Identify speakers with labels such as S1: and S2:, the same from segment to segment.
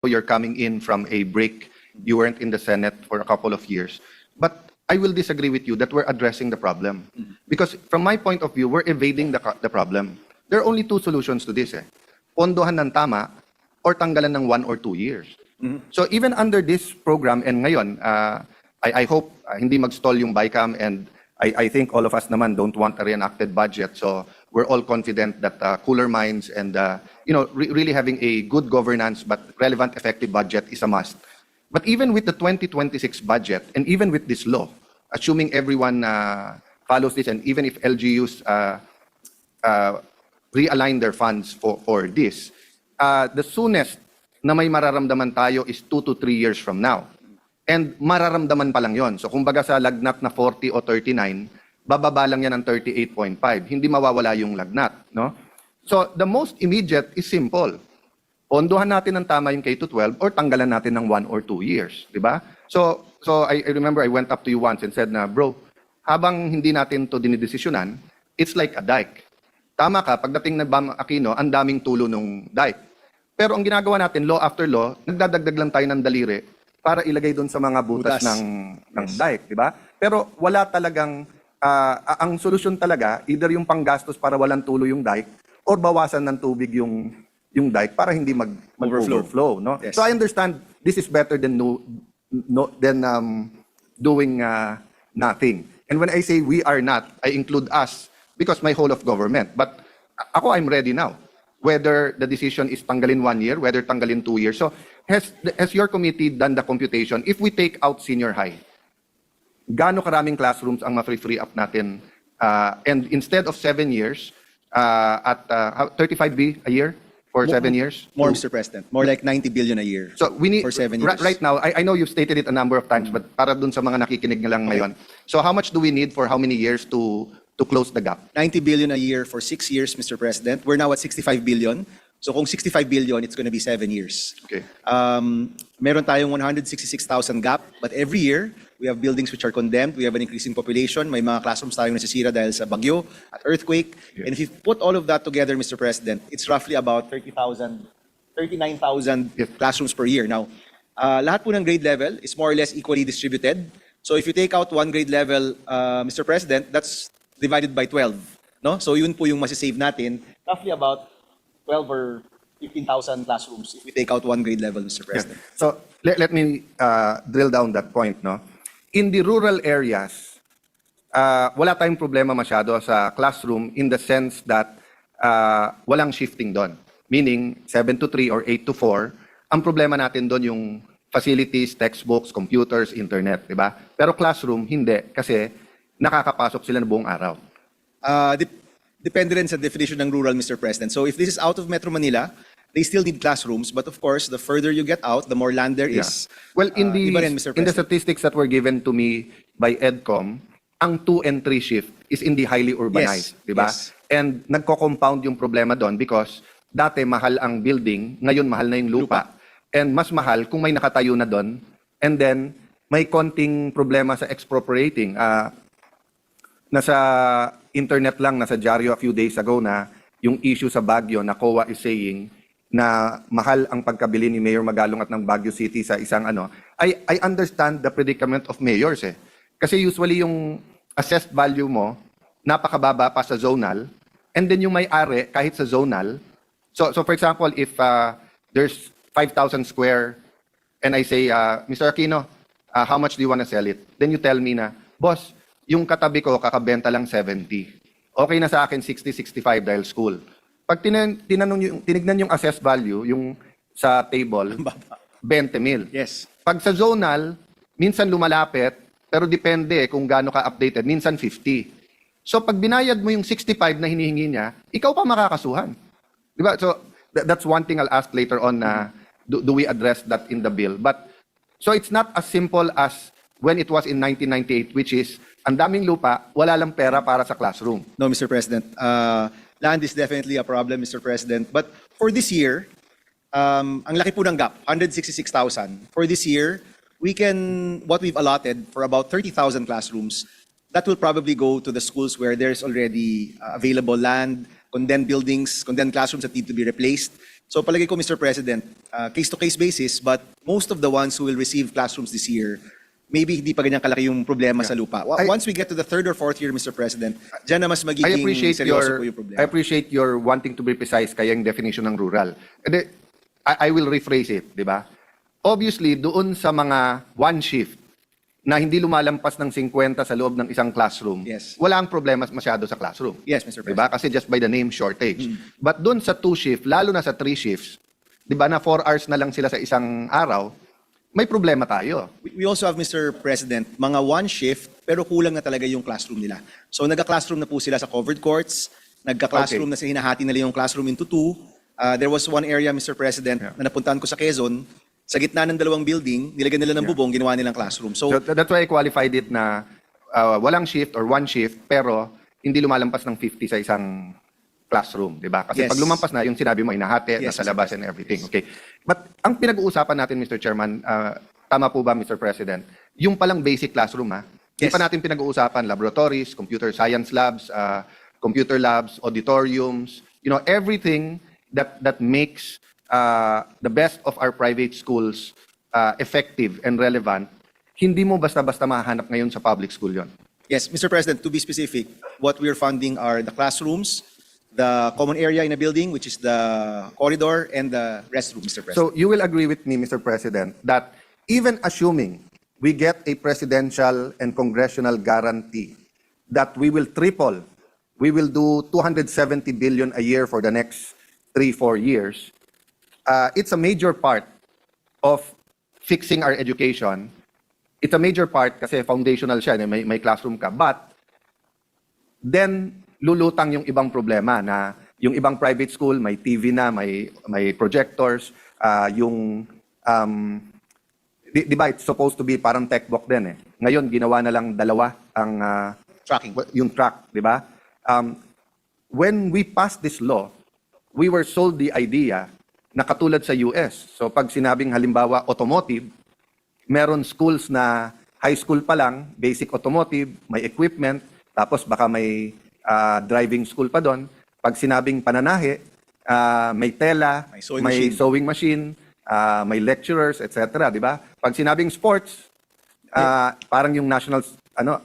S1: you're coming in from a break. You weren't in the Senate for a couple of years. But I will disagree with you that we're addressing the problem. Because from my point of view, we're evading the problem. There are only two solutions to this. Pondohan ng tama or tanggalan ng 1 or 2 years. So even under this program, and ngayon, I hope hindi mag-stall yung BICAM, and I think all of us naman don't want a reenacted budget. So we're all confident that cooler minds and really having a good governance but relevant, effective budget is a must. But even with the 2026 budget, and even with this law, assuming everyone follows this, and even if LGUs realign their funds for this, the soonest na may mararamdaman tayo is 2 to 3 years from now. And mararamdaman pa lang yon. So kumbaga sa lagnat na 40 o 39, bababa lang yan ng 38.5. Hindi mawawala yung lagnat. No? So the most immediate is simple. Pondohan natin ng tama yung K-12 or tanggalan natin ng 1 or 2 years. Diba? So I remember I went up to you once and said na, bro, habang hindi natin to dinidesisyonan, it's like a dike. Tama ka, pagdating na Bam Aquino, ang daming tulo nung dike. Pero ang ginagawa natin, law after law, nagdadagdag lang tayo ng daliri para ilagay doon sa mga butas ng dike, di ba? Pero wala talagang, ang solusyon talaga, either yung panggastos para walang tulo yung dike, or bawasan ng tubig yung dike para hindi mag-overflow. No?
S2: Yes.
S1: So I understand this is better than doing nothing. And when I say we are not, I include us because my whole of government. But ako, I'm ready now. Whether the decision is tanggalin 1 year, whether tanggalin 2 years. So has your committee done the computation? If we take out senior high, gaano karaming classrooms ang ma-free up natin? And instead of 7 years, at 35B a year for 7 years?
S2: More, Mr. President. More like 90 billion a year
S1: So we need,
S2: for 7 years.
S1: Right now, I know you've stated it a number of times, but para dun sa mga nakikinig na lang ngayon. So how much do we need for how many years to close the gap?
S2: 90 billion a year for 6 years, Mr. President. We're now at 65 billion. So kung 65 billion, it's going to be 7 years.
S1: Okay.
S2: Meron tayong 166,000 gap, but every year, we have buildings which are condemned. We have an increasing population. May mga classrooms tayong nasisira dahil sa bagyo at earthquake.
S1: Yeah.
S2: And if you put all of that together, Mr. President, it's roughly about 39,000
S1: Yes.
S2: classrooms per year. Now, lahat po ng grade level is more or less equally distributed. So if you take out one grade level, Mr. President, that's divided by 12. No? So yun po yung masisave natin, roughly about 12 or 15,000 classrooms if we take out one grade level, Mr. President.
S1: So let me drill down that point. No? In the rural areas, wala tayong problema masyado sa classroom in the sense that walang shifting doon. Meaning 7 to 3 or 8 to 4. Ang problema natin doon yung facilities, textbooks, computers, internet. Diba? Pero classroom, hindi. Kasi nakakapasok sila na buong araw.
S2: Depende rin sa definition ng rural, Mr. President. So if this is out of Metro Manila, they still need classrooms. But of course, the further you get out, the more land there is.
S1: Well, in the
S2: Iba rin, Mr.
S1: in the
S2: President.
S1: statistics that were given to me by EDCOM, ang 2 and 3 shift is in the highly urbanized,
S2: Yes,
S1: di ba?
S2: yes.
S1: And nagko-compound yung problema doon because dati mahal ang building, ngayon mahal na yung lupa. And mas mahal kung may nakatayo na doon. And then may konting problema sa expropriating. Nasa internet lang, nasa dyaryo a few days ago na yung issue sa Baguio na COA is saying na mahal ang pagkabili ni Mayor Magalong at ng Baguio City sa isang ano. I understand the predicament of mayors eh. Kasi usually yung assessed value mo, napakababa pa sa zonal, and then yung may-ari kahit sa zonal. So for example, if there's 5,000 square and I say, Mr. Aquino, how much do you want to sell it? Then you tell me na, boss, yung katabi ko kakabenta lang 70. Okay na sa akin 60-65 dahil school. Pag tinignan yung assessed value, yung sa table, 20 mil.
S2: Yes.
S1: Pag sa zonal, minsan lumalapit, pero depende kung gaano ka-updated, minsan 50. So pag binayad mo yung 65 na hinihingi niya, ikaw pa makakasuhan. Di ba? So that's one thing I'll ask later on na do we address that in the bill. But so it's not as simple as when it was in 1998, which is ang daming lupa, wala lang pera para sa classroom.
S2: No, Mr. President. Land is definitely a problem, Mr. President. But for this year, ang laki po ng gap, 166,000. For this year, what we've allotted for about 30,000 classrooms, that will probably go to the schools where there's already available land, condemned buildings, condemned classrooms that need to be replaced. So palagay ko, Mr. President, case-to-case basis, but most of the ones who will receive classrooms this year, maybe hindi pa ganyan kalaki yung problema sa lupa. Once we get to the third or fourth year, Mr. President, dyan na mas magiging seryoso po yung problema.
S1: I appreciate your wanting to be precise kaya yung definition ng rural. And I will rephrase it, di ba? Obviously, doon sa mga one shift na hindi lumalampas ng 50 sa loob ng isang classroom,
S2: Yes.
S1: wala ang problema masyado sa classroom.
S2: Yes, Mr.
S1: Di ba? Kasi just by the name, shortage. But doon sa 2 shift, lalo na sa 3 shifts, di ba na 4 hours na lang sila sa isang araw, may problema tayo.
S2: We also have, Mr. President, mga one shift, pero kulang na talaga yung classroom nila. So nagka-classroom na po sila sa covered courts, nagka-classroom na sa hinahati nila yung classroom into 2. There was one area, Mr. President, na napuntahan ko sa Quezon, sa gitna ng 2 building, nilagyan nila ng bubong, ginawa nilang classroom. So
S1: That's why I qualified it na walang shift or one shift, pero hindi lumalampas ng 50 sa isang classroom, di ba? Kasi
S2: Yes.
S1: pag lumampas na, yung sinabi mo, inahati,
S2: Yes,
S1: nasa
S2: Mr.
S1: labas and everything. Okay. But ang pinag-uusapan natin, Mr. Chairman, tama po ba, Mr. President? Yung palang basic classroom, ha? Hindi
S2: Yes.
S1: pa natin pinag-uusapan laboratories, computer science labs, computer labs, auditoriums, everything that makes the best of our private schools effective and relevant, hindi mo basta-basta mahanap ngayon sa public school yon.
S2: yes, Mr. President, to be specific, what we're funding are the classrooms, the common area in a building, which is the corridor, and the restroom, Mr. President.
S1: So you will agree with me, Mr. President, that even assuming we get a presidential and congressional guarantee that we will triple, we will do 270 billion a year for the next 3-4 years, it's a major part of fixing our education. It's a major part kasi foundational siya, may classroom ka. But then lulutang yung ibang problema na yung ibang private school may TV na, may projectors, yung di ba it's supposed to be parang textbook din eh. Ngayon ginawa na lang 2 ang
S2: Tracking.
S1: yung track, di ba? When we passed this law, we were sold the idea na katulad sa US. So pag sinabing halimbawa automotive, meron schools na high school pa lang, basic automotive, may equipment, tapos baka may driving school pa doon. Pag sinabing pananahe, may tela,
S2: May sewing
S1: may
S2: machine.
S1: sewing machine, may lecturers, etc. Di ba? Pag sinabing sports, parang yung national,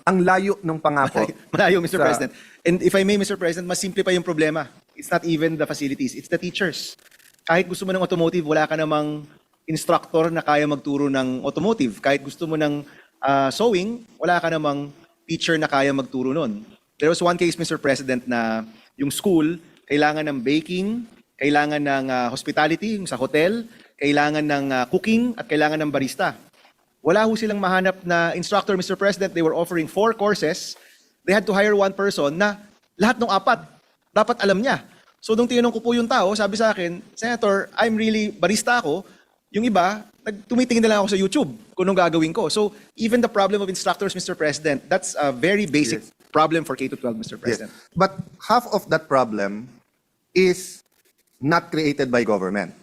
S1: ang layo ng pangako.
S2: Malayo, Mr.
S1: sa-
S2: President. And if I may, Mr. President, mas simple pa yung problema. It's not even the facilities, it's the teachers. Kahit gusto mo ng automotive, wala ka namang instructor na kaya magturo ng automotive. Kahit gusto mo ng sewing, wala ka namang teacher na kaya magturo nun. There was one case, Mr. President, na yung school, kailangan ng baking, kailangan ng hospitality, yung sa hotel, kailangan ng cooking, at kailangan ng barista. Wala ho silang mahanap na instructor, Mr. President. They were offering 4 courses. They had to hire one person na lahat ng 4, dapat alam niya. So nung tinanong ko po yung tao, sabi sa akin, Senator, I'm really barista ako. Yung iba, tumitingin na lang ako sa YouTube kung anong gagawin ko. So even the problem of instructors, Mr. President, that's a very basic problem for K-12, Mr. President.
S1: Yes. But half of that problem is not created by government.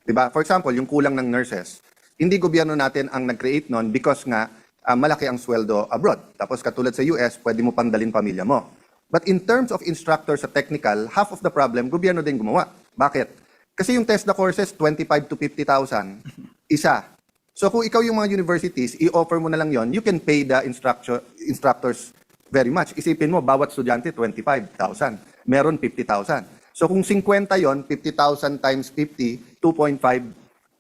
S1: Diba? For example, yung kulang ng nurses, hindi gobyerno natin ang nag-create nun because nga malaki ang sweldo abroad. Tapos katulad sa US, pwede mo pandalin pamilya mo. But in terms of instructors sa technical, half of the problem, gobyerno din gumawa. Bakit? Kasi yung TESDA courses, 25 to 50,000, isa. So kung ikaw yung mga universities, i-offer mo na lang yon, you can pay the instructors very much. Isipin mo, bawat estudyante, 25,000. Meron 50,000. So kung 50 yon, 50,000 times 50, 2.5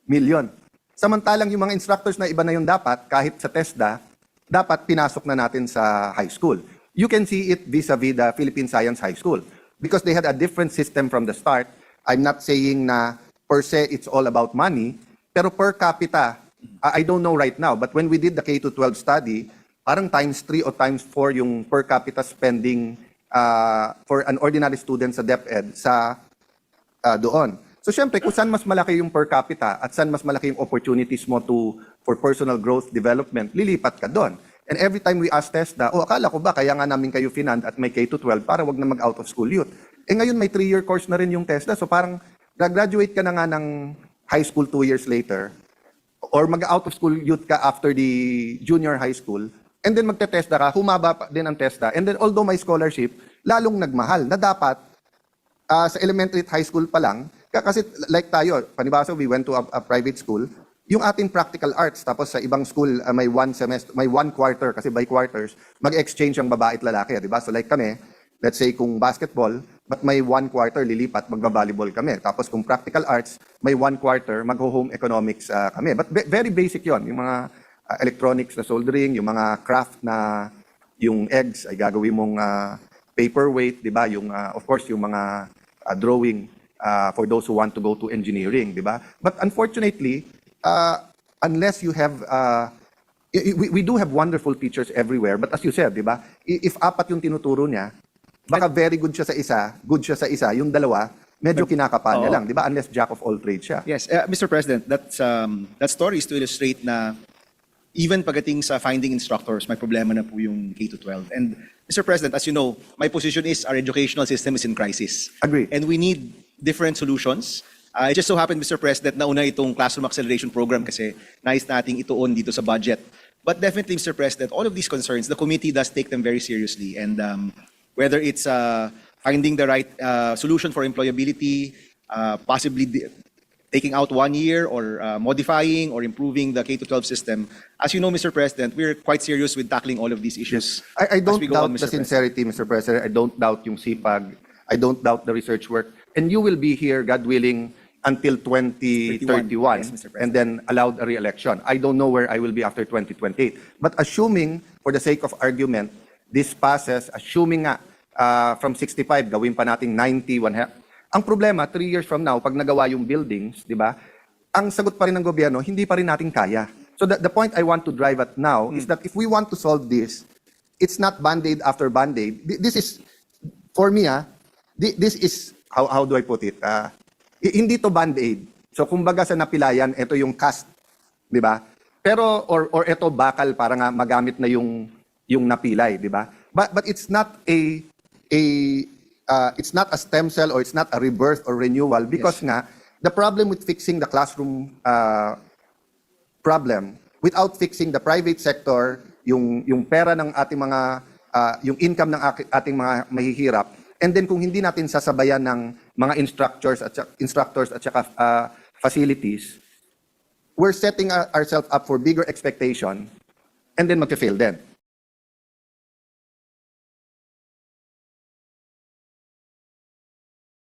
S1: million. Samantalang yung mga instructors na iba na yung dapat, kahit sa TESDA, dapat pinasok na natin sa high school. You can see it vis-a-vis the Philippine Science High School because they had a different system from the start. I'm not saying na per se it's all about money, pero per capita, I don't know right now, but when we did the K-12 study, parang times 3 o times 4 yung per capita spending for an ordinary student sa DepEd sa doon. So syempre, kung saan mas malaki yung per capita at saan mas malaki yung opportunities mo for personal growth development, lilipat ka doon. And every time we ask TESDA, akala ko ba kaya nga namin kayo finand at may K-12 para wag na mag-out of school youth. Ngayon may 3-year course na rin yung TESDA. So parang graduate ka na nga ng high school 2 years later or mag-out of school youth ka after the junior high school and then magte-TESDA ka, humaba pa din ang TESDA. And then although may scholarship, lalong nagmahal na dapat sa elementary at high school pa lang, Kasi like tayo, panibaso, we went to a private school, yung ating practical arts, tapos sa ibang school, may one semester, may one quarter, kasi by quarters, mag-exchange ang babae at lalaki, di ba? So like kami, let's say kung basketball, but may one quarter lilipat, magba-volleyball kami. Tapos kung practical arts, may one quarter, mag-home economics kami. But very basic yon, yung mga electronics na soldering, yung mga craft na yung eggs ay gagawin mong paperweight, di ba? Yung, of course, yung mga drawing for those who want to go to engineering, di ba? But unfortunately, unless you have, we do have wonderful teachers everywhere, but as you said, di ba? If apat yung tinuturo niya, baka very good siya sa isa, yung dalawa, medyo kinakapa niya
S2: Oo.
S1: lang, di ba? Unless jack of all trades siya.
S2: Yes, Mr. President, that story is to illustrate na even pagdating sa finding instructors, may problema na po yung K-12. And Mr. President, as you know, my position is our educational system is in crisis.
S1: Agree.
S2: And we need different solutions. It just so happened, Mr. President, na una itong Classroom Acceleration Program kasi nais nating ituon dito sa budget. But definitely, Mr. President, all of these concerns, the committee does take them very seriously. And whether it's finding the right solution for employability, possibly taking out 1 year or modifying or improving the K-12 system. As you know, Mr. President, we're quite serious with tackling all of these issues.
S1: I
S2: as
S1: don't
S2: we go
S1: doubt
S2: on,
S1: the
S2: Mr. President.
S1: sincerity, Mr. President. I don't doubt yung sipag. I don't doubt the research work. And you will be here, God willing, until 2031,
S2: 31. Yes, Mr. President.
S1: and then allowed a re-election. I don't know where I will be after 2028. But assuming, for the sake of argument, this passes, assuming nga from 65, gawin pa nating 90, ang problema, 3 years from now, pag nagawa yung buildings, di ba, ang sagot pa rin ng gobyerno, hindi pa rin natin kaya. So the point I want to drive at now is that if we want to solve this, it's not Band-Aid after Band-Aid. This is, for me, this is, how do I put it? Hindi to Band-Aid. So kumbaga sa napilayan, ito yung cast, di ba? Pero, or ito bakal para nga magamit na yung napilay, di ba? But it's not it's not a stem cell or it's not a rebirth or renewal because nga, the problem with fixing the classroom problem, without fixing the private sector, yung pera ng ating mga, yung income ng ating mga mahihirap, and then kung hindi natin sasabayan ng mga instructors at saka facilities, we're setting ourselves up for bigger expectation and then mag-fail din.